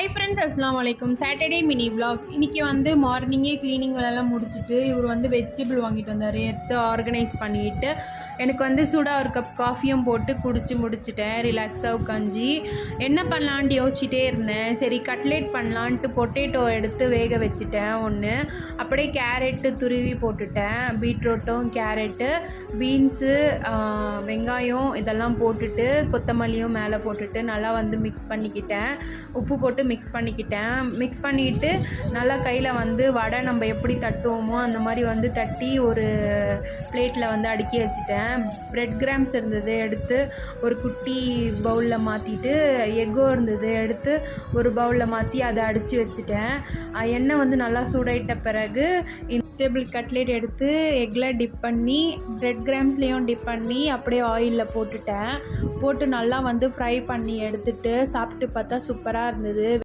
Hi friends, அஸ்ஸலாமு அலைக்கும். Saturday mini vlog. இன்றைக்கி வந்து மார்னிங்கே க்ளீனிங் வேலைலாம் முடிச்சுட்டு இவர் வந்து வெஜிடபிள் வாங்கிட்டு வந்தார். எடுத்து ஆர்கனைஸ் பண்ணிவிட்டு எனக்கு வந்து சூடாக ஒரு கப் காஃபியும் போட்டு குடிச்சு முடிச்சுட்டேன். ரிலாக்ஸாக உட்காந்து என்ன பண்ணலான்ட்டு யோசிச்சுட்டே இருந்தேன். சரி கட்லெட் பண்ணலான்ட்டு பொட்டேட்டோ எடுத்து வேக வச்சுட்டேன் ஒன்று. அப்படியே கேரட்டு துருவி போட்டுட்டேன். பீட்ரூட்டும் கேரட்டு பீன்ஸு வெங்காயம் இதெல்லாம் போட்டுட்டு கொத்தமல்லியும் மேலே போட்டுட்டு நல்லா வந்து மிக்ஸ் பண்ணிக்கிட்டேன். உப்பு போட்டு மிக்ஸ் பண்ணிக்கிட்டு நல்லா கையில் வந்து வடை நம்ம எப்படி தட்டுவோமோ அந்த மாதிரி வந்து தட்டி ஒரு பிளேட்டில் வந்து அடுக்கி வச்சுட்டேன். பிரெட் கிராம்ஸ் இருந்தது எடுத்து ஒரு குட்டி பவுலில் மாற்றிட்டு, எக்கோ இருந்தது எடுத்து ஒரு பவுலில் மாற்றி அதை அடித்து வச்சுட்டேன். எண்ணெய் வந்து நல்லா சூடாயிட்ட பிறகு வெஜிடபிள் கட்லெட் எடுத்து எக்கில் டிப் பண்ணி பிரெட் கிராம்ஸ்லேயும் டிப் பண்ணி அப்படியே ஆயிலில் போட்டு நல்லா வந்து ஃப்ரை பண்ணி எடுத்துகிட்டு சாப்பிட்டு பார்த்தா சூப்பராக இருந்தது.